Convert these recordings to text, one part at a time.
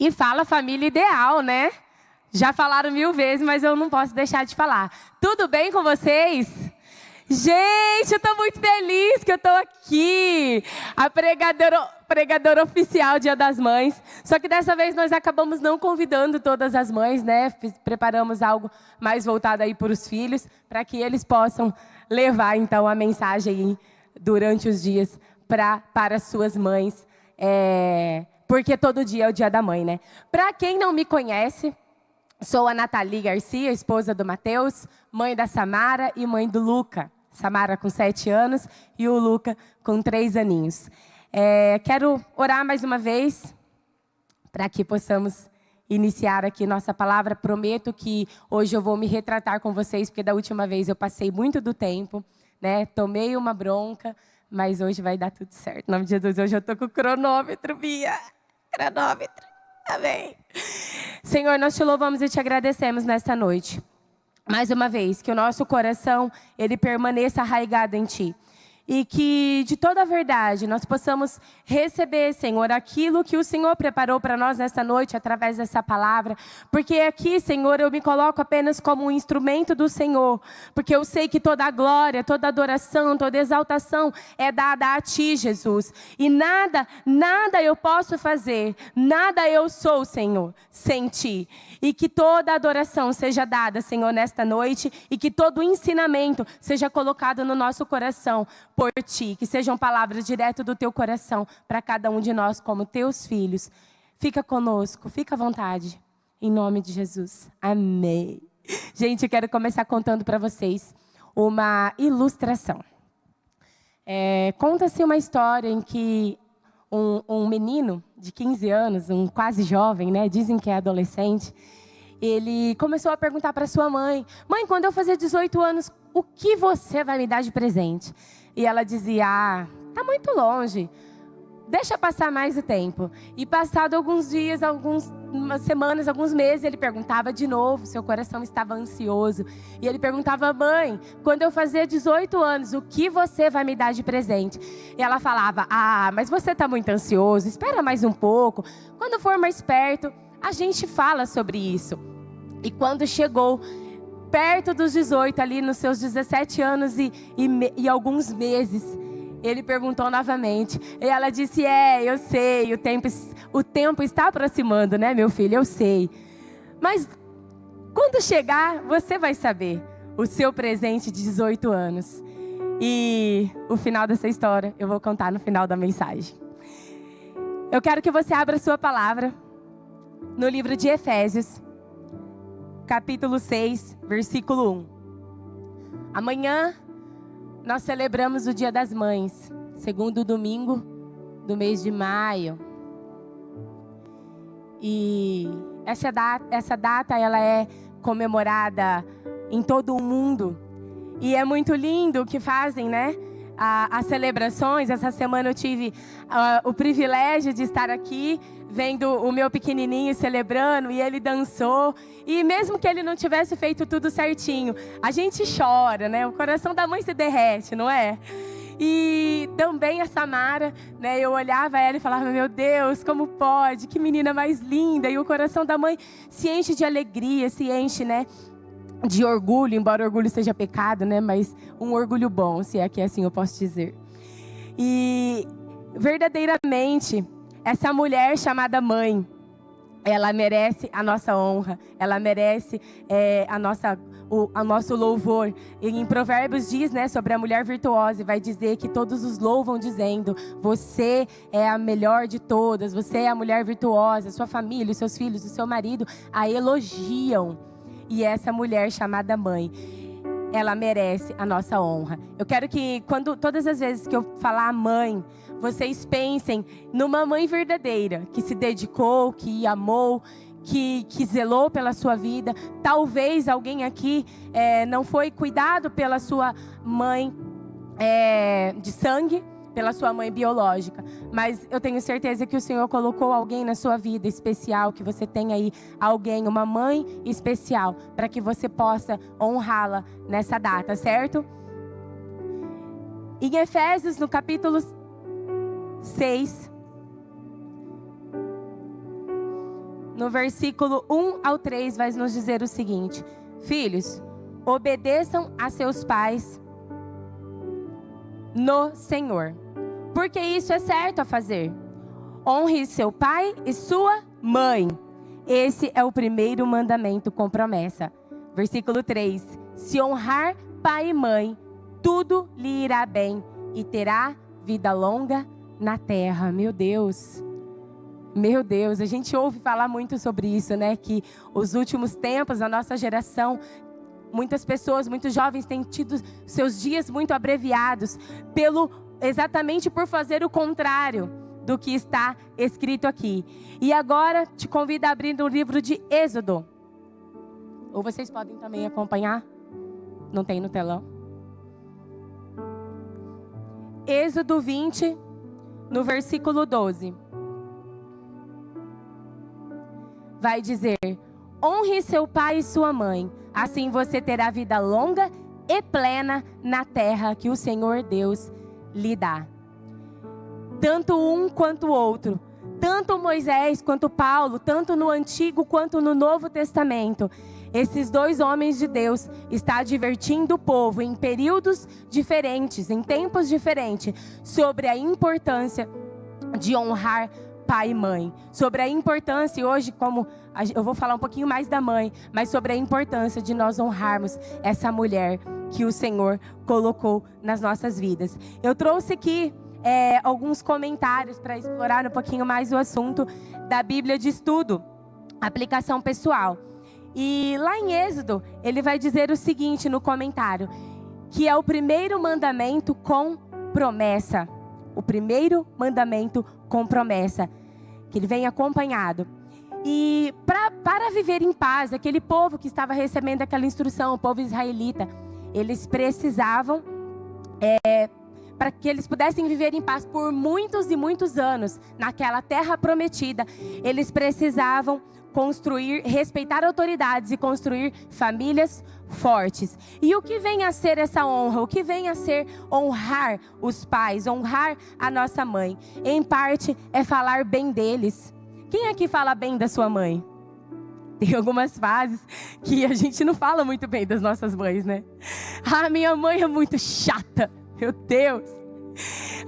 E fala família ideal, né? Já falaram 1000 vezes, mas eu não posso deixar de falar. Tudo bem com vocês? Gente, eu estou muito feliz que eu estou aqui. A pregadora oficial Dia das Mães. Só que dessa vez nós acabamos não convidando todas as mães, né? Preparamos algo mais voltado aí para os filhos, para que eles possam levar, então, a mensagem durante os dias para as suas mães. Porque todo dia é o Dia da Mãe, né? Para quem não me conhece, sou a Nathalie Garcia, esposa do Matheus, mãe da Samara e mãe do Luca. Samara com 7 anos e o Luca com 3 aninhos. Quero orar mais uma vez para que possamos iniciar aqui nossa palavra. Prometo que hoje eu vou me retratar com vocês, porque da última vez eu passei muito do tempo, né? Tomei uma bronca, mas hoje vai dar tudo certo. Em nome de Jesus, hoje eu estou com o cronômetro, Bia. Cronômetro. Amém. Senhor, nós te louvamos e te agradecemos nesta noite. Mais uma vez, que o nosso coração, ele permaneça arraigado em Ti. E que, de toda a verdade, nós possamos receber, Senhor, aquilo que o Senhor preparou para nós nesta noite, através dessa palavra. Porque aqui, Senhor, eu me coloco apenas como um instrumento do Senhor. Porque eu sei que toda a glória, toda a adoração, toda a exaltação é dada a Ti, Jesus. E nada eu posso fazer, nada eu sou, Senhor, sem Ti. E que toda a adoração seja dada, Senhor, nesta noite. E que todo o ensinamento seja colocado no nosso coração por Ti, que sejam palavras direto do Teu coração para cada um de nós como Teus filhos. Fica conosco, fica à vontade, em nome de Jesus. Amém. Gente, eu quero começar contando para vocês uma ilustração. Conta-se uma história em que um menino de 15 anos, um quase jovem, né, dizem que é adolescente, ele começou a perguntar para sua mãe: mãe, quando eu fazer 18 anos, o que você vai me dar de presente? E ela dizia: tá muito longe, deixa passar mais o tempo. E passado alguns dias, algumas semanas, alguns meses, ele perguntava de novo, seu coração estava ansioso. E ele perguntava: mãe, quando eu fazer 18 anos, o que você vai me dar de presente? E ela falava: mas você está muito ansioso, espera mais um pouco. Quando for mais perto, a gente fala sobre isso. E quando chegou perto dos 18, ali nos seus 17 anos e alguns meses, ele perguntou novamente. E ela disse: eu sei, o tempo está aproximando, né, meu filho? Eu sei. Mas quando chegar, você vai saber o seu presente de 18 anos. E o final dessa história eu vou contar no final da mensagem. Eu quero que você abra a sua palavra no livro de Efésios, capítulo 6, versículo 1. Amanhã nós celebramos o Dia das Mães, segundo domingo do mês de maio. E essa data ela é comemorada em todo o mundo. E é muito lindo o que fazem, né? As celebrações. Essa semana eu tive o privilégio de estar aqui, vendo o meu pequenininho celebrando, e ele dançou. E mesmo que ele não tivesse feito tudo certinho, a gente chora, né? O coração da mãe se derrete, não é? E também a Samara, né? Eu olhava ela e falava: meu Deus, como pode? Que menina mais linda! E o coração da mãe se enche de alegria, se enche, né, de orgulho, embora orgulho seja pecado, né? Mas um orgulho bom, se é que assim eu posso dizer. E verdadeiramente, essa mulher chamada mãe, ela merece a nossa honra, ela merece o nosso louvor. E em Provérbios diz, né, sobre a mulher virtuosa, e vai dizer que todos os louvam dizendo: você é a melhor de todas, você é a mulher virtuosa, sua família, os seus filhos, o seu marido a elogiam. E essa mulher chamada mãe, ela merece a nossa honra. Eu quero que todas as vezes que eu falar mãe, vocês pensem numa mãe verdadeira, que se dedicou, que amou, que zelou pela sua vida. Talvez alguém aqui não foi cuidado pela sua mãe de sangue, pela sua mãe biológica. Mas eu tenho certeza que o Senhor colocou alguém na sua vida especial, que você tem aí alguém, uma mãe especial, para que você possa honrá-la nessa data, certo? Em Efésios, no capítulo 6, no versículo 1 ao 3, vai nos dizer o seguinte: filhos, obedeçam a seus pais no Senhor, porque isso é certo a fazer. Honre seu pai e sua mãe. Esse é o primeiro mandamento com promessa. Versículo 3. Se honrar pai e mãe, tudo lhe irá bem e terá vida longa na terra. Meu Deus, a gente ouve falar muito sobre isso, né? Que os últimos tempos, a nossa geração, muitas pessoas, muitos jovens têm tido seus dias muito abreviados exatamente por fazer o contrário do que está escrito aqui. E agora te convido a abrir no livro de Êxodo. Ou vocês podem também acompanhar. Não tem no telão. Êxodo 20, no versículo 12. Vai dizer: honre seu pai e sua mãe, assim você terá vida longa e plena na terra que o Senhor Deus lhe dá. Tanto um quanto o outro, tanto Moisés quanto Paulo, tanto no Antigo quanto no Novo Testamento, esses dois homens de Deus estão advertindo o povo em períodos diferentes, em tempos diferentes, sobre a importância de honrar pai e mãe. Sobre a importância, e hoje eu vou falar um pouquinho mais da mãe, mas sobre a importância de nós honrarmos essa mulher que o Senhor colocou nas nossas vidas. Eu trouxe aqui alguns comentários para explorar um pouquinho mais o assunto da Bíblia de Estudo, aplicação pessoal. E lá em Êxodo, ele vai dizer o seguinte no comentário, que é o primeiro mandamento com promessa. O primeiro mandamento com promessa, que ele vem acompanhado. E para viver em paz, aquele povo que estava recebendo aquela instrução, o povo israelita, eles precisavam, para que eles pudessem viver em paz por muitos e muitos anos, naquela terra prometida, eles precisavam respeitar autoridades e construir famílias fortes. E o que vem a ser essa honra? O que vem a ser honrar os pais, honrar a nossa mãe? Em parte é falar bem deles. Quem aqui fala bem da sua mãe? Tem algumas fases que a gente não fala muito bem das nossas mães, né? Ah, minha mãe é muito chata. Meu Deus.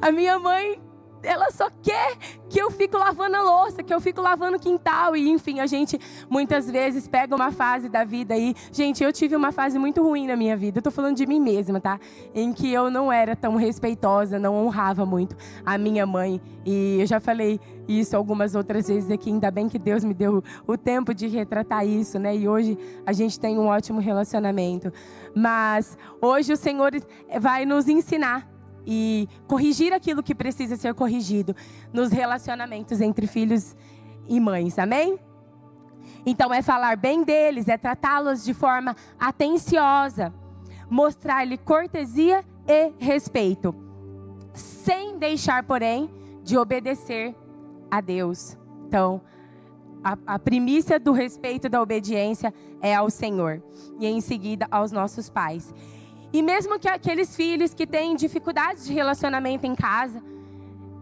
A minha mãe, ela só quer que eu fique lavando a louça, que eu fique lavando o quintal. E enfim, a gente muitas vezes pega uma fase da vida aí. Gente, eu tive uma fase muito ruim na minha vida. Eu tô falando de mim mesma, tá? Em que eu não era tão respeitosa, não honrava muito a minha mãe. E eu já falei isso algumas outras vezes aqui. Ainda bem que Deus me deu o tempo de retratar isso, né? E hoje a gente tem um ótimo relacionamento. Mas hoje o Senhor vai nos ensinar e corrigir aquilo que precisa ser corrigido nos relacionamentos entre filhos e mães, amém? Então é falar bem deles, é tratá-los de forma atenciosa, mostrar-lhe cortesia e respeito, sem deixar, porém, de obedecer a Deus. Então, a primícia do respeito e da obediência é ao Senhor, e em seguida aos nossos pais. E mesmo que aqueles filhos que têm dificuldades de relacionamento em casa,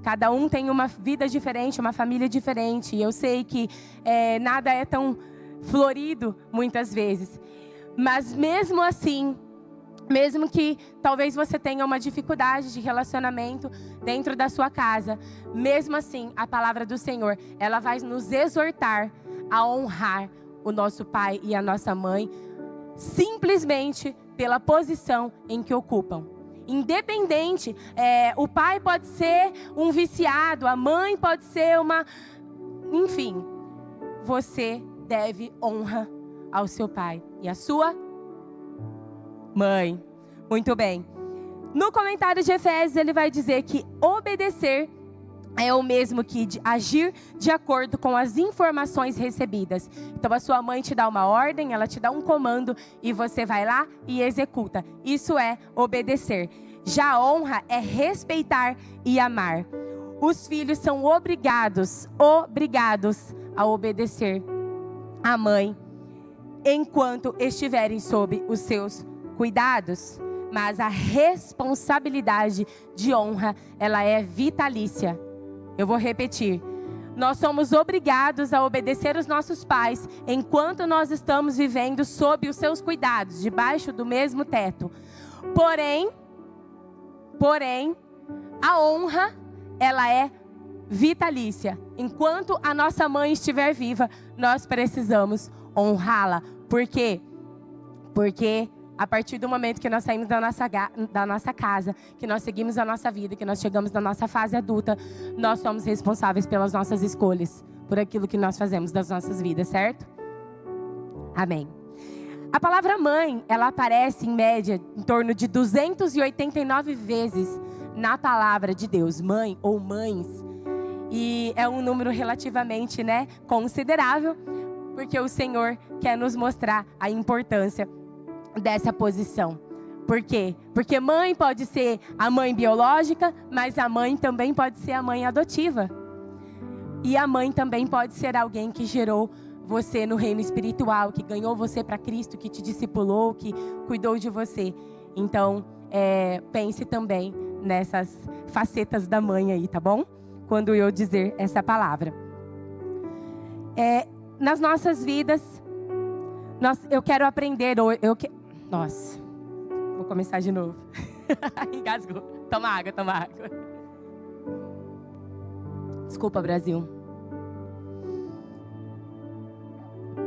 cada um tem uma vida diferente, uma família diferente. E eu sei que nada é tão florido muitas vezes. Mas mesmo assim, mesmo que talvez você tenha uma dificuldade de relacionamento dentro da sua casa, mesmo assim, a palavra do Senhor, ela vai nos exortar a honrar o nosso pai e a nossa mãe, simplesmente pela posição em que ocupam. Independente, o pai pode ser um viciado, a mãe pode ser uma... Enfim, você deve honra ao seu pai e à sua mãe. Muito bem. No comentário de Efésios, ele vai dizer que obedecer é o mesmo que agir de acordo com as informações recebidas. Então a sua mãe te dá uma ordem, ela te dá um comando e você vai lá e executa. Isso é obedecer. Já a honra é respeitar e amar. Os filhos são obrigados a obedecer a mãe enquanto estiverem sob os seus cuidados. Mas a responsabilidade de honra, ela é vitalícia. Eu vou repetir. nós somos obrigados a obedecer os nossos pais enquanto nós estamos vivendo sob os seus cuidados, debaixo do mesmo teto. Porém, a honra, ela é vitalícia. Enquanto a nossa mãe estiver viva, nós precisamos honrá-la. Por quê? Porque a partir do momento que nós saímos da nossa casa, que nós seguimos a nossa vida, que nós chegamos na nossa fase adulta, nós somos responsáveis pelas nossas escolhas, por aquilo que nós fazemos das nossas vidas, certo? Amém. A palavra mãe, ela aparece em média em torno de 289 vezes na palavra de Deus, mãe ou mães. E é um número relativamente, considerável, porque o Senhor quer nos mostrar a importância dessa posição. Por quê? Porque mãe pode ser a mãe biológica, mas a mãe também pode ser a mãe adotiva. E a mãe também pode ser alguém que gerou você no reino espiritual, que ganhou você para Cristo, que te discipulou, que cuidou de você. Então, pense também nessas facetas da mãe aí, tá bom? Quando eu dizer essa palavra. Nas nossas vidas, eu quero aprender... Nossa, vou começar de novo. Engasgou. Toma água. Desculpa, Brasil.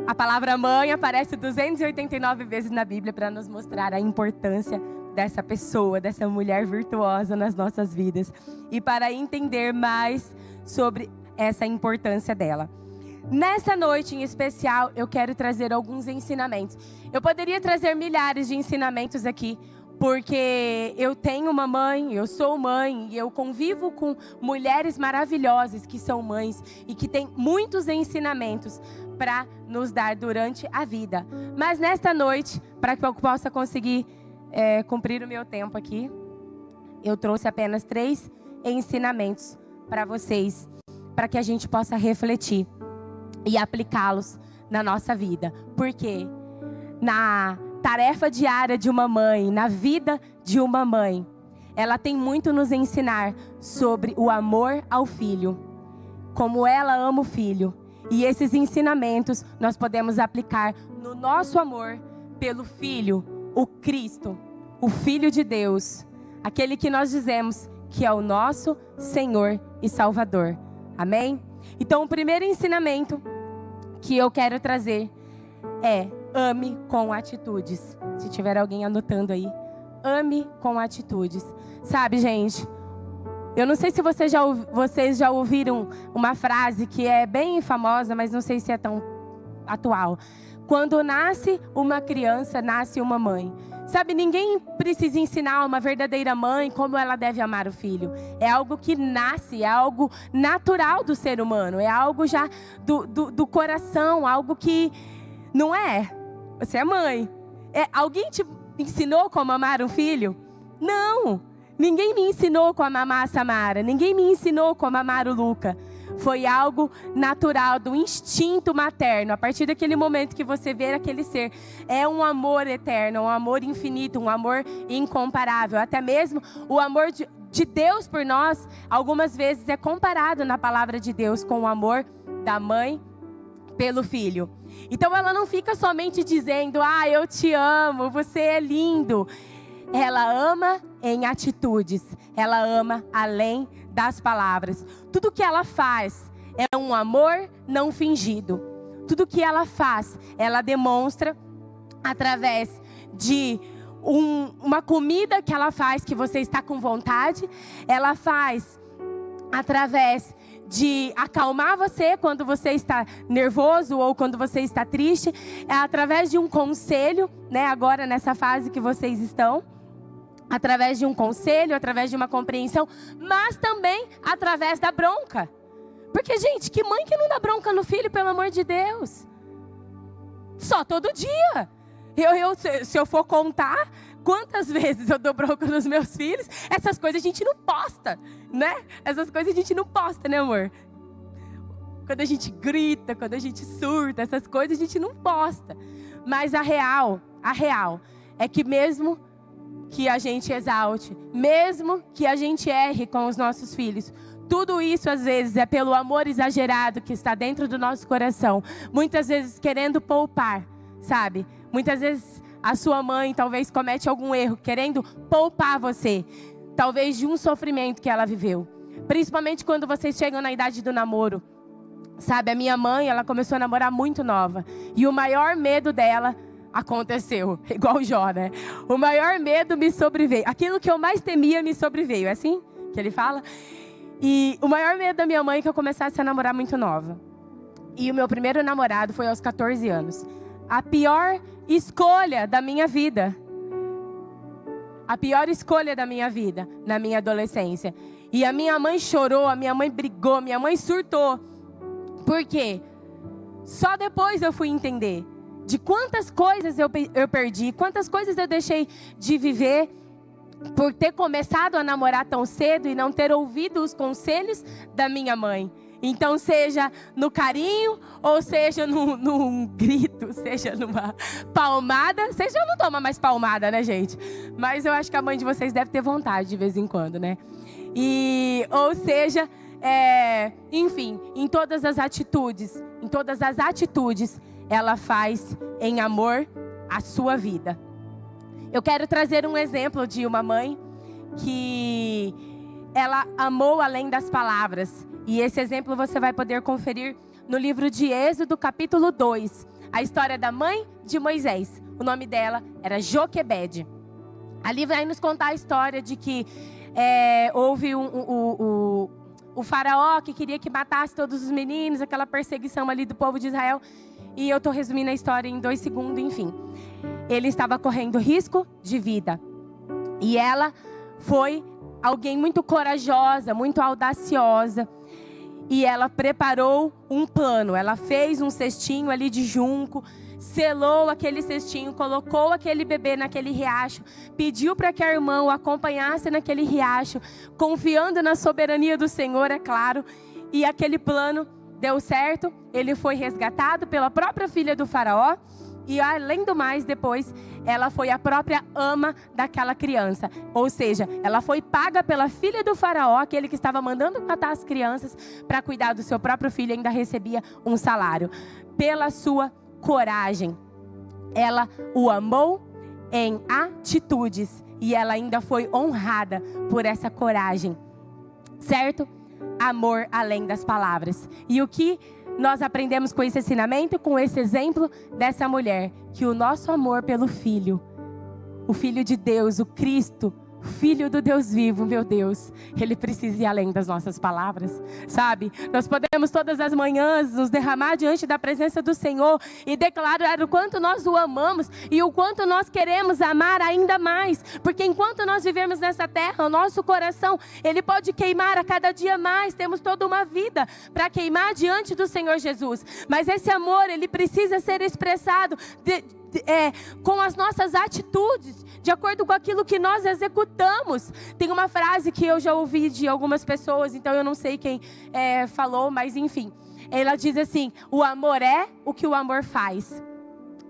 A palavra mãe aparece 289 vezes na Bíblia para nos mostrar a importância dessa pessoa, dessa mulher virtuosa nas nossas vidas. E para entender mais sobre essa importância dela. Nessa noite em especial, eu quero trazer alguns ensinamentos. Eu poderia trazer milhares de ensinamentos aqui, porque eu tenho uma mãe, eu sou mãe, e eu convivo com mulheres maravilhosas que são mães e que têm muitos ensinamentos para nos dar durante a vida. Mas nesta noite, para que eu possa conseguir cumprir o meu tempo aqui, eu trouxe apenas 3 ensinamentos para vocês, para que a gente possa refletir e aplicá-los na nossa vida. Porque na tarefa diária de uma mãe, na vida de uma mãe, ela tem muito nos ensinar sobre o amor ao filho, como ela ama o filho. E esses ensinamentos nós podemos aplicar no nosso amor pelo Filho, o Cristo, o Filho de Deus, aquele que nós dizemos que é o nosso Senhor e Salvador. Amém? Então, o primeiro ensinamento que eu quero trazer é: ame com atitudes. Se tiver alguém anotando aí, ame com atitudes. Sabe, gente, eu não sei se vocês já ouviram uma frase que é bem famosa, mas não sei se é tão atual. Quando nasce uma criança, nasce uma mãe. Sabe, ninguém precisa ensinar uma verdadeira mãe como ela deve amar o filho. É algo que nasce, é algo natural do ser humano. É algo já do coração, algo que não é. Você é mãe. Alguém te ensinou como amar um filho? Não. Ninguém me ensinou como amar a Samara. Ninguém me ensinou como amar o Luca. Foi algo natural, do instinto materno. A partir daquele momento que você vê aquele ser, é um amor eterno, um amor infinito, um amor incomparável. Até mesmo o amor de Deus por nós, algumas vezes é comparado na palavra de Deus com o amor da mãe pelo filho. Então ela não fica somente dizendo: ah, eu te amo, você é lindo. Ela ama em atitudes, ela ama além das palavras. Tudo que ela faz é um amor não fingido. Tudo que ela faz, ela demonstra através de uma comida que ela faz que você está com vontade. Ela faz através de acalmar você quando você está nervoso ou quando você está triste. É através de um conselho, agora nessa fase que vocês estão. Através de um conselho, através de uma compreensão, mas também através da bronca. Porque, gente, que mãe que não dá bronca no filho, pelo amor de Deus? Só todo dia. Se eu for contar quantas vezes eu dou bronca nos meus filhos, essas coisas a gente não posta, né? Essas coisas a gente não posta, né, amor? Quando a gente grita, quando a gente surta, essas coisas a gente não posta. Mas a real é que mesmo que a gente exalte, mesmo que a gente erre com os nossos filhos, Tudo isso, às vezes, é pelo amor exagerado que está dentro do nosso coração. Muitas vezes querendo poupar, sabe? Muitas vezes a sua mãe talvez comete algum erro, querendo poupar você. Talvez de um sofrimento que ela viveu. Principalmente quando vocês chegam na idade do namoro. Sabe, a minha mãe, ela começou a namorar muito nova. E o maior medo dela aconteceu. Igual o Jó, né? O maior medo me sobreveio. Aquilo que eu mais temia me sobreveio. É assim que ele fala? E o maior medo da minha mãe é que eu começasse a namorar muito nova. E o meu primeiro namorado foi aos 14 anos. A pior escolha da minha vida. A pior escolha da minha vida, na minha adolescência. E a minha mãe chorou, a minha mãe brigou, minha mãe surtou. Por quê? Só depois eu fui entender de quantas coisas eu perdi, quantas coisas eu deixei de viver por ter começado a namorar tão cedo e não ter ouvido os conselhos da minha mãe. Então, seja no carinho, ou seja num grito, seja numa palmada. Vocês já não tomam mais palmada, né, gente? Mas eu acho que a mãe de vocês deve ter vontade de vez em quando, né? Ou seja, enfim, em todas as atitudes, ela faz em amor a sua vida. Eu quero trazer um exemplo de uma mãe que ela amou além das palavras. E esse exemplo você vai poder conferir no livro de Êxodo, capítulo 2. A história da mãe de Moisés. O nome dela era Joquebede. Ali vai nos contar a história de que houve o faraó que queria que matasse todos os meninos, aquela perseguição ali do povo de Israel. E eu estou resumindo a história em 2 segundos, enfim. Ele estava correndo risco de vida. E ela foi alguém muito corajosa, muito audaciosa. E ela preparou um plano. Ela fez um cestinho ali de junco, selou aquele cestinho, colocou aquele bebê naquele riacho, pediu para que a irmã o acompanhasse naquele riacho, confiando na soberania do Senhor, é claro. E aquele plano deu certo. Ele foi resgatado pela própria filha do faraó. E além do mais, depois, ela foi a própria ama daquela criança. Ou seja, ela foi paga pela filha do faraó, aquele que estava mandando matar as crianças, para cuidar do seu próprio filho, ainda recebia um salário. Pela sua coragem. Ela o amou em atitudes. E ela ainda foi honrada por essa coragem. Certo? Amor além das palavras. E o que nós aprendemos com esse ensinamento, com esse exemplo dessa mulher? Que o nosso amor pelo Filho, o Filho de Deus, o Cristo, o Filho do Deus vivo, meu Deus, Ele precisa ir além das nossas palavras, sabe? Nós podemos todas as manhãs nos derramar diante da presença do Senhor e declarar o quanto nós o amamos e o quanto nós queremos amar ainda mais, porque enquanto nós vivemos nessa terra, o nosso coração, ele pode queimar a cada dia mais. Temos toda uma vida para queimar diante do Senhor Jesus, mas esse amor, ele precisa ser expressado com as nossas atitudes, de acordo com aquilo que nós executamos. Tem uma frase que eu já ouvi de algumas pessoas, então eu não sei quem falou, mas enfim. Ela diz assim: o amor é o que o amor faz.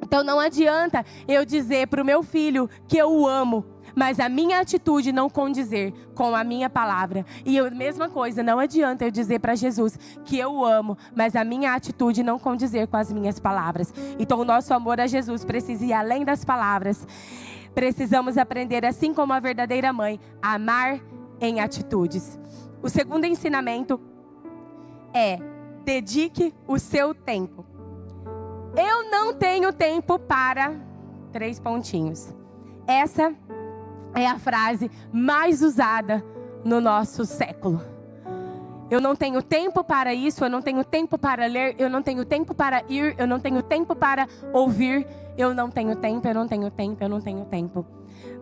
Então não adianta eu dizer para o meu filho que eu o amo, mas a minha atitude não condizer com a minha palavra. E a mesma coisa, não adianta eu dizer para Jesus que eu o amo, mas a minha atitude não condizer com as minhas palavras. Então o nosso amor a Jesus precisa ir além das palavras. Precisamos aprender, assim como a verdadeira mãe, a amar em atitudes. O segundo ensinamento é: dedique o seu tempo. Eu não tenho tempo para... 3 pontinhos. Essa é a frase mais usada no nosso século. Eu não tenho tempo para isso, eu não tenho tempo para ler, eu não tenho tempo para ir, eu não tenho tempo para ouvir, eu não tenho tempo, eu não tenho tempo, eu não tenho tempo.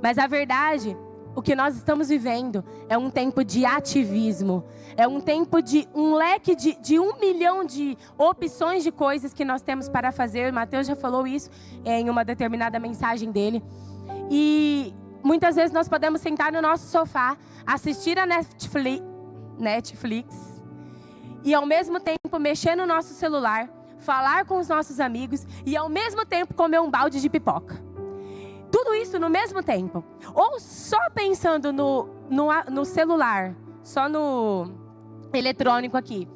Mas a verdade, o que nós estamos vivendo é um tempo de ativismo. É um tempo de um leque de 1 milhão de opções de coisas que nós temos para fazer. Mateus já falou isso em uma determinada mensagem dele. E muitas vezes nós podemos sentar no nosso sofá, assistir a Netflix e ao mesmo tempo mexer no nosso celular, falar com os nossos amigos e ao mesmo tempo comer um balde de pipoca. Tudo isso no mesmo tempo. Ou só pensando no celular, só no eletrônico aqui.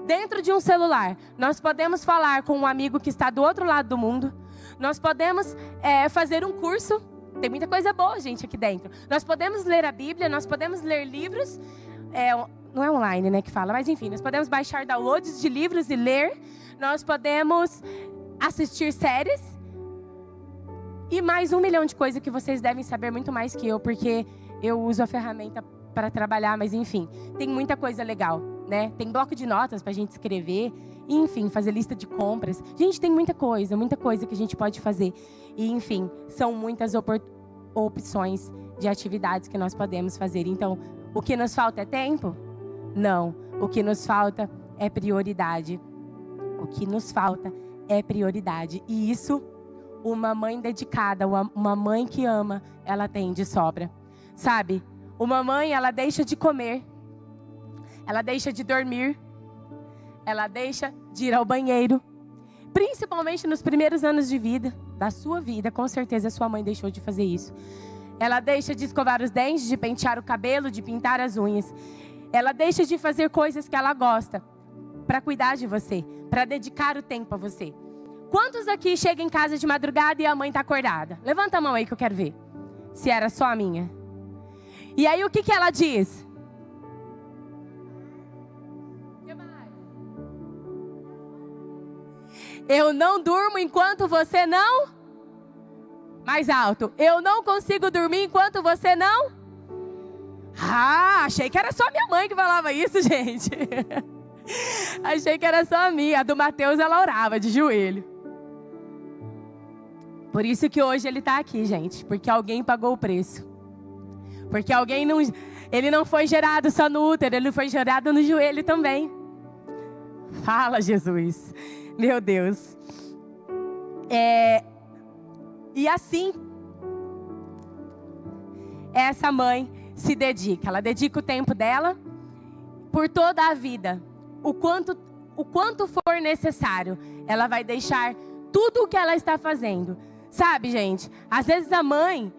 Dentro de um celular, nós podemos falar com um amigo que está do outro lado do mundo. Nós podemos fazer um curso. Tem muita coisa boa, gente, aqui dentro. Nós podemos ler a Bíblia, nós podemos ler livros. Não é online, né, que fala, mas enfim, nós podemos baixar downloads de livros e ler. Nós podemos assistir séries. E mais 1 milhão de coisas que vocês devem saber muito mais que eu, porque eu uso a ferramenta para trabalhar, mas enfim, tem muita coisa legal, né? Tem bloco de notas para a gente escrever, enfim, fazer lista de compras. Gente, tem muita coisa que a gente pode fazer. E enfim, são muitas opções de atividades que nós podemos fazer. Então, o que nos falta é tempo? Não. O que nos falta é prioridade. O que nos falta é prioridade. E isso, uma mãe dedicada, uma mãe que ama, ela tem de sobra. Sabe? Uma mãe, ela deixa de comer, ela deixa de dormir, ela deixa de ir ao banheiro. Principalmente nos primeiros anos de vida, da sua vida, com certeza a sua mãe deixou de fazer isso. Ela deixa de escovar os dentes, de pentear o cabelo, de pintar as unhas. Ela deixa de fazer coisas que ela gosta para cuidar de você, para dedicar o tempo a você. Quantos aqui chegam em casa de madrugada e a mãe está acordada? Levanta a mão aí que eu quero ver. Se era só a minha. E aí o que ela diz? O que mais? Eu não durmo enquanto você não... Mais alto. Eu não consigo dormir enquanto você não... achei que era só minha mãe que falava isso, gente. Achei que era só a minha. A do Mateus, ela orava de joelho. Por isso que hoje ele está aqui, gente. Porque alguém pagou o preço. Porque alguém não... Ele não foi gerado só no útero, ele foi gerado no joelho também. Fala, Jesus. Meu Deus. E assim, essa mãe se dedica. Ela dedica o tempo dela por toda a vida. O quanto for necessário. Ela vai deixar tudo o que ela está fazendo. Sabe, gente? Às vezes a mãe...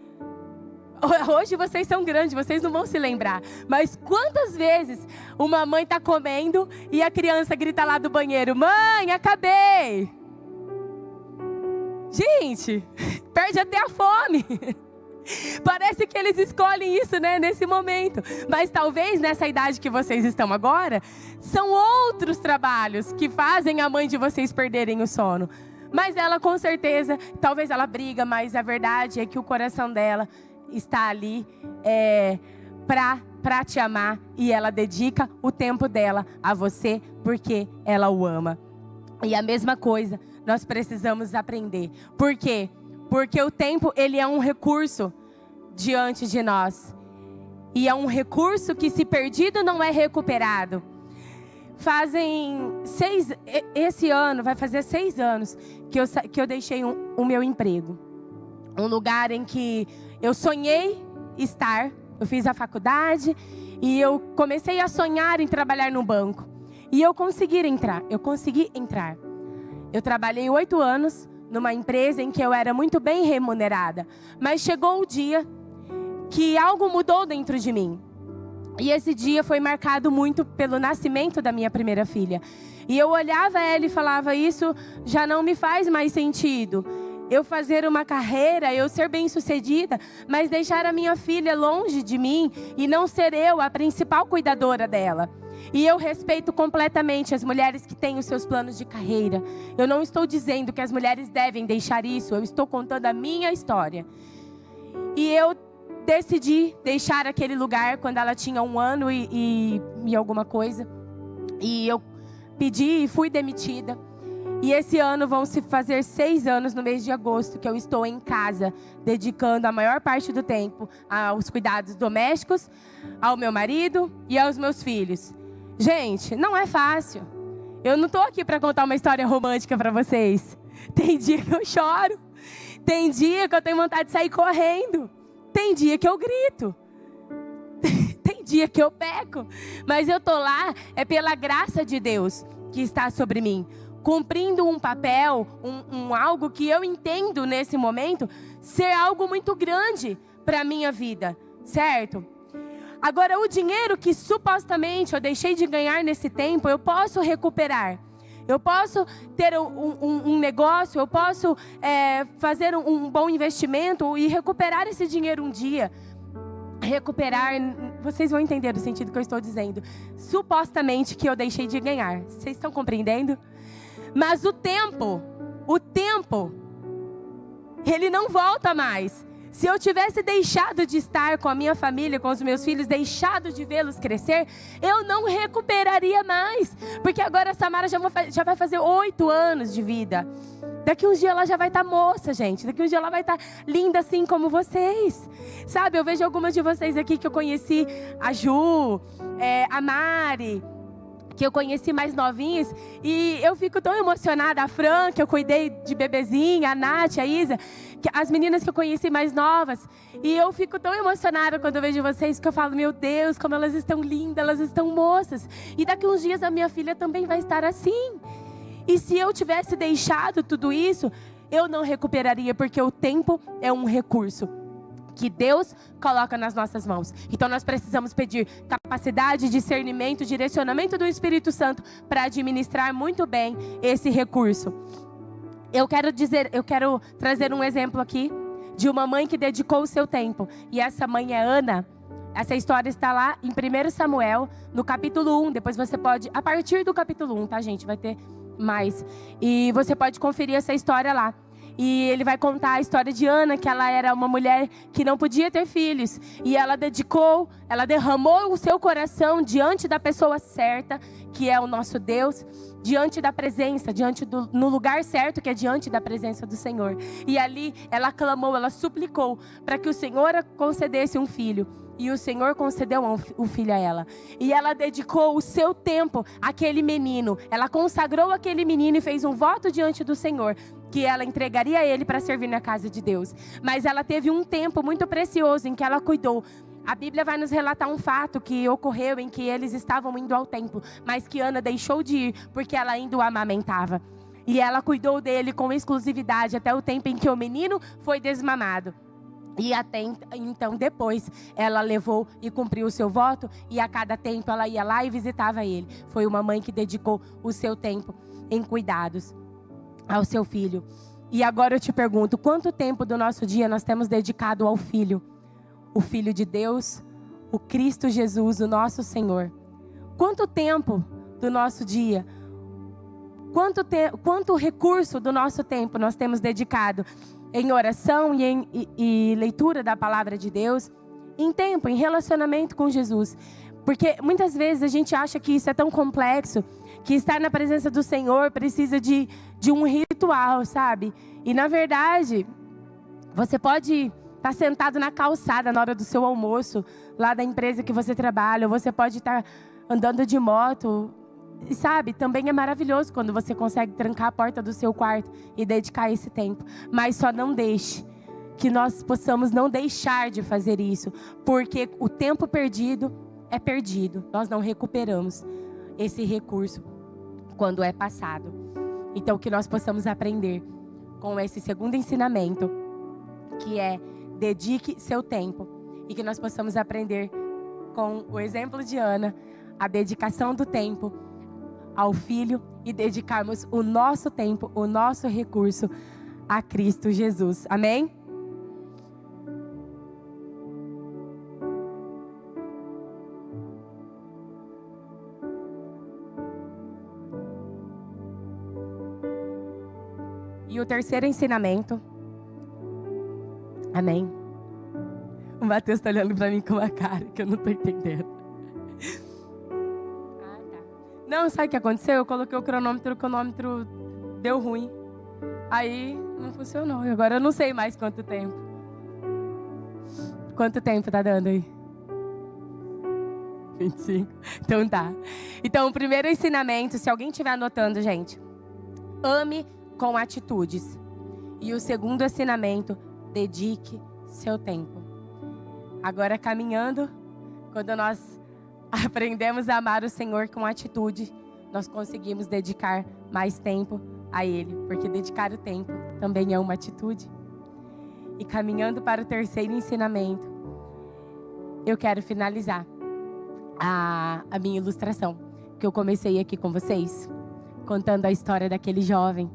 Hoje vocês são grandes, vocês não vão se lembrar. Mas quantas vezes uma mãe está comendo e a criança grita lá do banheiro: mãe, acabei! Gente, perde até a fome. Parece que eles escolhem isso, né, nesse momento. Mas talvez nessa idade que vocês estão agora, são outros trabalhos que fazem a mãe de vocês perderem o sono. Mas ela com certeza, talvez ela briga, mas a verdade é que o coração dela está ali para te amar. E ela dedica o tempo dela a você porque ela o ama. E a mesma coisa nós precisamos aprender. Por quê? Porque o tempo, ele é um recurso diante de nós. E é um recurso que, se perdido, não é recuperado. Esse ano, vai fazer 6 anos que eu deixei o meu emprego. Um lugar em que eu sonhei estar. Eu fiz a faculdade e eu comecei a sonhar em trabalhar no banco. E eu consegui entrar. Eu trabalhei 8 anos numa empresa em que eu era muito bem remunerada. Mas chegou o dia que algo mudou dentro de mim. E esse dia foi marcado muito pelo nascimento da minha primeira filha. E eu olhava ela e falava: isso já não me faz mais sentido. Eu fazer uma carreira, eu ser bem-sucedida, mas deixar a minha filha longe de mim e não ser eu a principal cuidadora dela. E eu respeito completamente as mulheres que têm os seus planos de carreira. Eu não estou dizendo que as mulheres devem deixar isso, eu estou contando a minha história. E eu decidi deixar aquele lugar quando ela tinha 1 ano e alguma coisa. E eu pedi e fui demitida. E esse ano vão se fazer 6 anos no mês de agosto que eu estou em casa, dedicando a maior parte do tempo aos cuidados domésticos, ao meu marido e aos meus filhos. Gente, não é fácil. Eu não estou aqui para contar uma história romântica para vocês. Tem dia que eu choro. Tem dia que eu tenho vontade de sair correndo. Tem dia que eu grito. Tem dia que eu peco. Mas eu estou lá, é pela graça de Deus que está sobre mim. Cumprindo um papel, algo que eu entendo nesse momento ser algo muito grande para a minha vida, certo? Agora, o dinheiro que supostamente eu deixei de ganhar nesse tempo, eu posso recuperar. Eu posso ter um negócio, eu posso fazer um bom investimento e recuperar esse dinheiro um dia. Recuperar, vocês vão entender o sentido que eu estou dizendo. Supostamente que eu deixei de ganhar. Vocês estão compreendendo? Mas o tempo, ele não volta mais. Se eu tivesse deixado de estar com a minha família, com os meus filhos, deixado de vê-los crescer, eu não recuperaria mais. Porque agora a Samara já vai fazer 8 anos de vida. Daqui uns dias ela já vai estar moça, gente. Daqui uns dias ela vai estar linda assim como vocês. Sabe, eu vejo algumas de vocês aqui que eu conheci, a Ju, a Mari, que eu conheci mais novinhos, e eu fico tão emocionada. A Fran, que eu cuidei de bebezinha, a Nath, a Isa, as meninas que eu conheci mais novas, e eu fico tão emocionada quando eu vejo vocês, que eu falo, meu Deus, como elas estão lindas, elas estão moças, e daqui uns dias a minha filha também vai estar assim. E se eu tivesse deixado tudo isso, eu não recuperaria, porque o tempo é um recurso que Deus coloca nas nossas mãos. Então nós precisamos pedir capacidade, discernimento, direcionamento do Espírito Santo para administrar muito bem esse recurso. Eu quero trazer um exemplo aqui de uma mãe que dedicou o seu tempo. E essa mãe é Ana. Essa história está lá em 1 Samuel, no capítulo 1. Depois você pode, a partir do capítulo 1, tá, gente? Vai ter mais. E você pode conferir essa história lá. E ele vai contar a história de Ana, que ela era uma mulher que não podia ter filhos. E ela derramou o seu coração diante da pessoa certa, que é o nosso Deus, diante da presença, no lugar certo, que é diante da presença do Senhor. E ali ela clamou, ela suplicou para que o Senhor concedesse um filho. E o Senhor concedeu o filho a ela. E ela dedicou o seu tempo àquele menino. Ela consagrou aquele menino e fez um voto diante do Senhor, que ela entregaria ele para servir na casa de Deus. Mas ela teve um tempo muito precioso em que ela cuidou. A Bíblia vai nos relatar um fato que ocorreu em que eles estavam indo ao templo, mas que Ana deixou de ir porque ela ainda o amamentava. E ela cuidou dele com exclusividade até o tempo em que o menino foi desmamado. E até então, depois, ela levou e cumpriu o seu voto. E a cada tempo ela ia lá e visitava ele. Foi uma mãe que dedicou o seu tempo em cuidados ao seu filho. E agora eu te pergunto, quanto tempo do nosso dia nós temos dedicado ao Filho? O Filho de Deus, o Cristo Jesus, o nosso Senhor. Quanto tempo do nosso dia, quanto recurso do nosso tempo nós temos dedicado em oração e leitura da palavra de Deus, em tempo, em relacionamento com Jesus. Porque muitas vezes a gente acha que isso é tão complexo, que estar na presença do Senhor precisa de um ritual, sabe? E na verdade, você pode estar sentado na calçada na hora do seu almoço, lá da empresa que você trabalha, ou você pode estar andando de moto. E sabe, também é maravilhoso quando você consegue trancar a porta do seu quarto e dedicar esse tempo. Mas só não deixe que nós possamos não deixar de fazer isso. Porque o tempo perdido é perdido. Nós não recuperamos esse recurso quando é passado. Então que nós possamos aprender com esse segundo ensinamento, que é dedique seu tempo. E que nós possamos aprender com o exemplo de Ana, a dedicação do tempo ao Filho e dedicarmos o nosso tempo, o nosso recurso a Cristo Jesus. Amém? E o terceiro ensinamento. Amém? O Matheus está olhando para mim com uma cara que eu não estou entendendo. Não, sabe o que aconteceu? Eu coloquei o cronômetro deu ruim. Aí não funcionou. E agora eu não sei mais quanto tempo. Quanto tempo tá dando aí? 25. Então tá. Então o primeiro ensinamento, se alguém estiver anotando, gente, ame com atitudes. E o segundo ensinamento, dedique seu tempo. Agora caminhando, quando nós aprendemos a amar o Senhor com atitude, nós conseguimos dedicar mais tempo a Ele, porque dedicar o tempo também é uma atitude. E caminhando para o terceiro ensinamento, eu quero finalizar a minha ilustração, que eu comecei aqui com vocês, contando a história daquele jovem,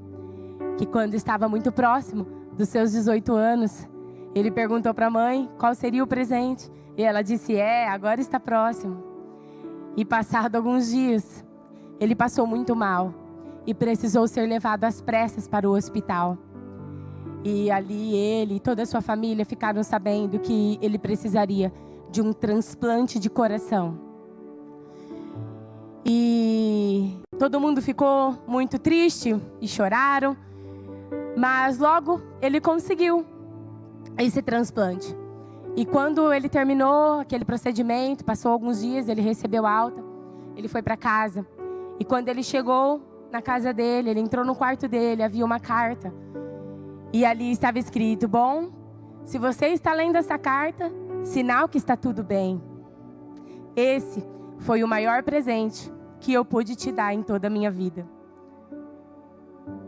que quando estava muito próximo dos seus 18 anos, ele perguntou para a mãe qual seria o presente, e ela disse, agora está próximo. E passado alguns dias, ele passou muito mal, e precisou ser levado às pressas para o hospital. E ali ele e toda a sua família ficaram sabendo que ele precisaria de um transplante de coração. E todo mundo ficou muito triste e choraram. Mas logo ele conseguiu esse transplante. E quando ele terminou aquele procedimento, passou alguns dias, ele recebeu alta. Ele foi para casa. E quando ele chegou na casa dele, ele entrou no quarto dele, havia uma carta. E ali estava escrito, bom, se você está lendo essa carta, sinal que está tudo bem. Esse foi o maior presente que eu pude te dar em toda a minha vida.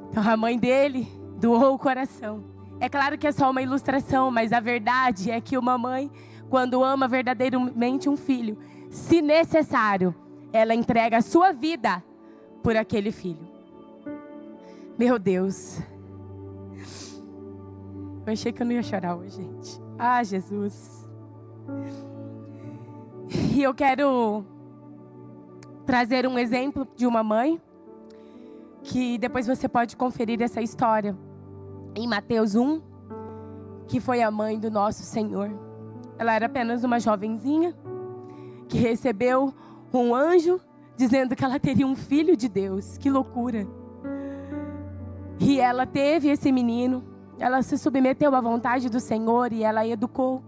Então a mãe dele doou o coração. É claro que é só uma ilustração, mas a verdade é que uma mãe, quando ama verdadeiramente um filho, se necessário, ela entrega a sua vida por aquele filho. Meu Deus. Eu achei que eu não ia chorar hoje, gente. Ah, Jesus. E eu quero trazer um exemplo de uma mãe, que depois você pode conferir essa história em Mateus 1, que foi a mãe do nosso Senhor. Ela era apenas uma jovenzinha que recebeu um anjo dizendo que ela teria um filho de Deus. Que loucura! E ela teve esse menino. Ela se submeteu à vontade do Senhor e ela educou.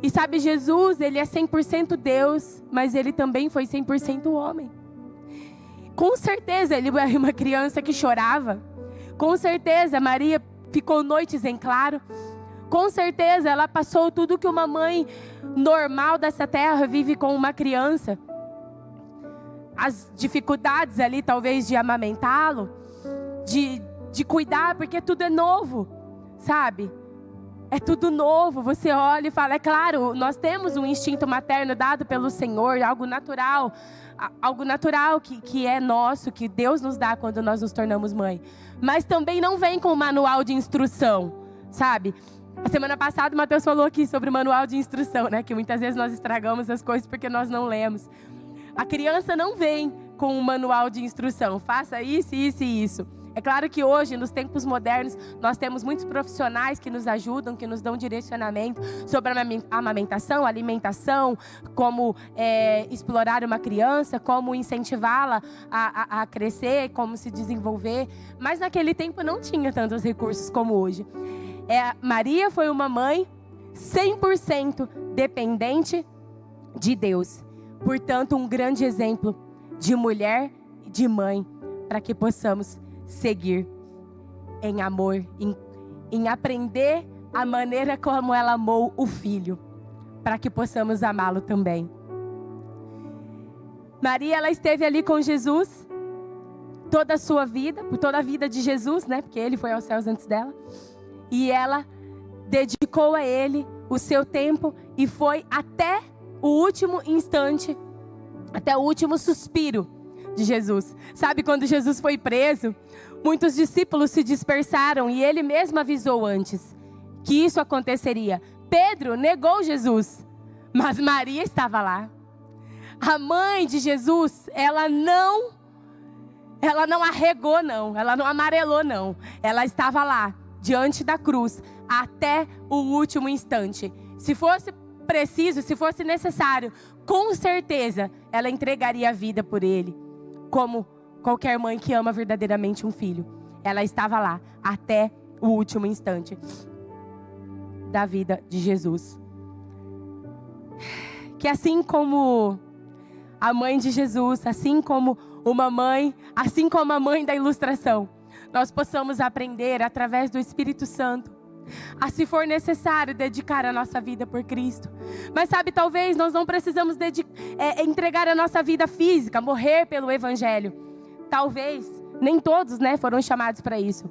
E sabe, Jesus, ele é 100% Deus, mas ele também foi 100% homem. Com certeza ele era uma criança que chorava. Com certeza Maria ficou noites em claro. Com certeza ela passou tudo que uma mãe normal dessa terra vive com uma criança. As dificuldades ali talvez de amamentá-lo, de cuidar, porque tudo é novo, sabe? É tudo novo, você olha e fala, é claro, nós temos um instinto materno dado pelo Senhor, algo natural que é nosso, que Deus nos dá quando nós nos tornamos mãe. Mas também não vem com um manual de instrução, sabe? A semana passada o Mateus falou aqui sobre o manual de instrução, né? Que muitas vezes nós estragamos as coisas porque nós não lemos. A criança não vem com um manual de instrução, faça isso, isso e isso. É claro que hoje, nos tempos modernos, nós temos muitos profissionais que nos ajudam, que nos dão direcionamento sobre a amamentação, alimentação, como explorar uma criança, como incentivá-la a crescer, como se desenvolver. Mas naquele tempo não tinha tantos recursos como hoje. Maria foi uma mãe 100% dependente de Deus. Portanto, um grande exemplo de mulher e de mãe para que possamos seguir em amor, em aprender a maneira como ela amou o filho, para que possamos amá-lo também. Maria, ela esteve ali com Jesus toda a sua vida, por toda a vida de Jesus, né? Porque ele foi aos céus antes dela. E ela dedicou a ele o seu tempo e foi até o último instante, até o último suspiro de Jesus. Sabe, quando Jesus foi preso, muitos discípulos se dispersaram e ele mesmo avisou antes que isso aconteceria. Pedro negou Jesus, mas Maria estava lá. A mãe de Jesus, ela não arregou não, ela não amarelou não. Ela estava lá, diante da cruz, até o último instante. Se fosse preciso, se fosse necessário, com certeza ela entregaria a vida por ele. Como qualquer mãe que ama verdadeiramente um filho. Ela estava lá até o último instante da vida de Jesus. Que assim como a mãe de Jesus, assim como uma mãe, assim como a mãe da ilustração, nós possamos aprender através do Espírito Santo a, se for necessário, dedicar a nossa vida por Cristo. Mas sabe, talvez nós não precisamos entregar a nossa vida física, morrer pelo Evangelho. Talvez, nem todos, né, foram chamados para isso.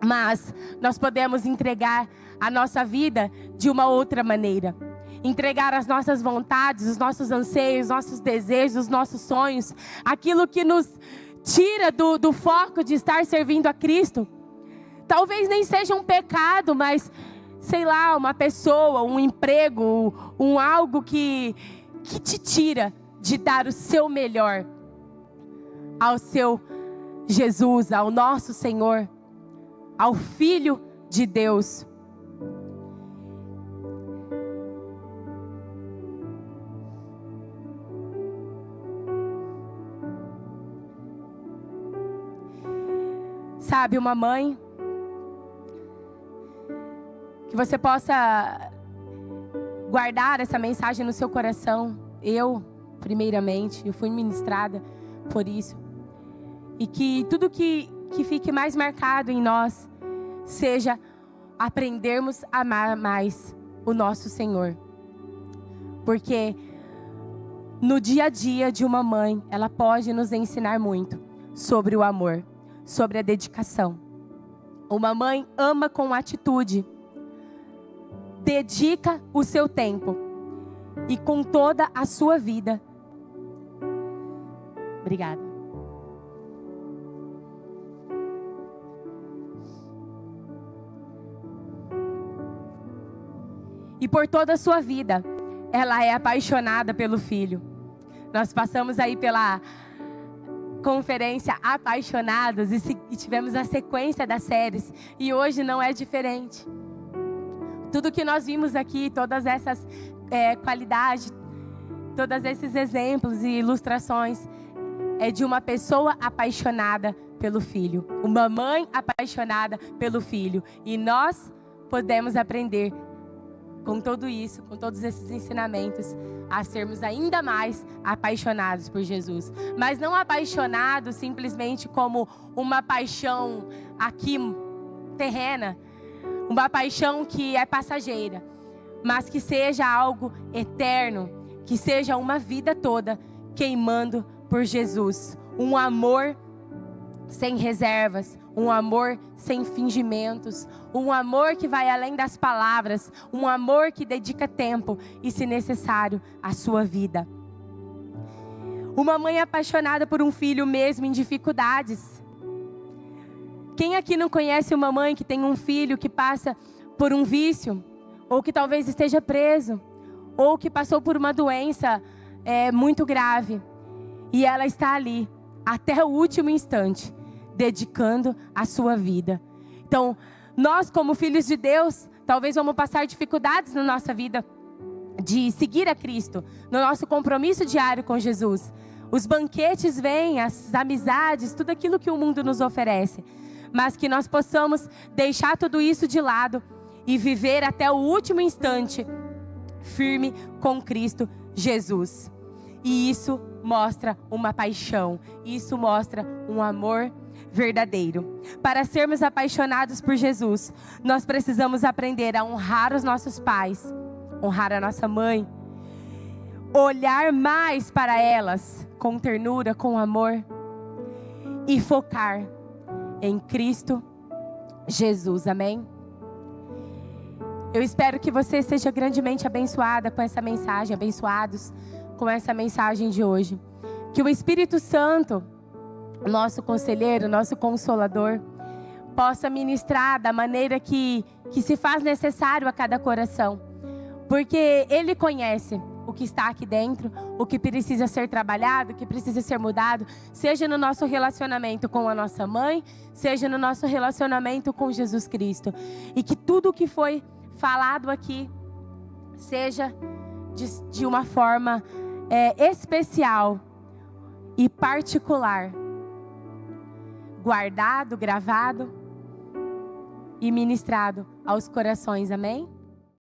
Mas nós podemos entregar a nossa vida de uma outra maneira. entregar as nossas vontades, os nossos anseios, os nossos desejos, os nossos sonhos, aquilo que nos tira do foco de estar servindo a Cristo. Talvez nem seja um pecado, mas, sei lá, uma pessoa, um emprego, algo que te tira de dar o seu melhor ao seu Jesus, ao nosso Senhor, ao Filho de Deus. Sabe, uma mãe, que você possa guardar essa mensagem no seu coração. Eu, primeiramente, eu fui ministrada por isso. E que tudo que fique mais marcado em nós seja aprendermos a amar mais o nosso Senhor. Porque no dia a dia de uma mãe, ela pode nos ensinar muito sobre o amor, sobre a dedicação. Uma mãe ama com atitude, dedica o seu tempo e com toda a sua vida. Obrigada. E por toda a sua vida, ela é apaixonada pelo Filho. Nós passamos aí pela conferência Apaixonados e tivemos a sequência das séries. E hoje não é diferente. Tudo que nós vimos aqui, todas essas qualidades, todos esses exemplos e ilustrações, é de uma pessoa apaixonada pelo Filho. Uma mãe apaixonada pelo Filho. E nós podemos aprender com tudo isso, com todos esses ensinamentos, a sermos ainda mais apaixonados por Jesus. Mas não apaixonados simplesmente como uma paixão aqui terrena, uma paixão que é passageira, mas que seja algo eterno, que seja uma vida toda queimando por Jesus. Um amor sem reservas, um amor sem fingimentos, um amor que vai além das palavras, um amor que dedica tempo e, se necessário, a sua vida. Uma mãe apaixonada por um filho mesmo em dificuldades. Quem aqui não conhece uma mãe que tem um filho que passa por um vício, ou que talvez esteja preso, ou que passou por uma doença muito grave, e ela está ali até o último instante, dedicando a sua vida. Então, nós como filhos de Deus, talvez vamos passar dificuldades na nossa vida de seguir a Cristo, no nosso compromisso diário com Jesus. Os banquetes vêm, as amizades, tudo aquilo que o mundo nos oferece, mas que nós possamos deixar tudo isso de lado e viver até o último instante firme com Cristo Jesus. E isso mostra uma paixão, isso mostra um amor verdadeiro. Para sermos apaixonados por Jesus, nós precisamos aprender a honrar os nossos pais, honrar a nossa mãe, olhar mais para elas com ternura, com amor e focar em Cristo Jesus, amém? Eu espero que você seja grandemente abençoada com essa mensagem, abençoados com essa mensagem de hoje. Que o Espírito Santo, nosso conselheiro, nosso consolador, possa ministrar da maneira que se faz necessário a cada coração. Porque Ele conhece o que está aqui dentro, o que precisa ser trabalhado, o que precisa ser mudado, seja no nosso relacionamento com a nossa mãe, seja no nosso relacionamento com Jesus Cristo. E que tudo o que foi falado aqui seja de uma forma especial e particular, guardado, gravado e ministrado aos corações, amém?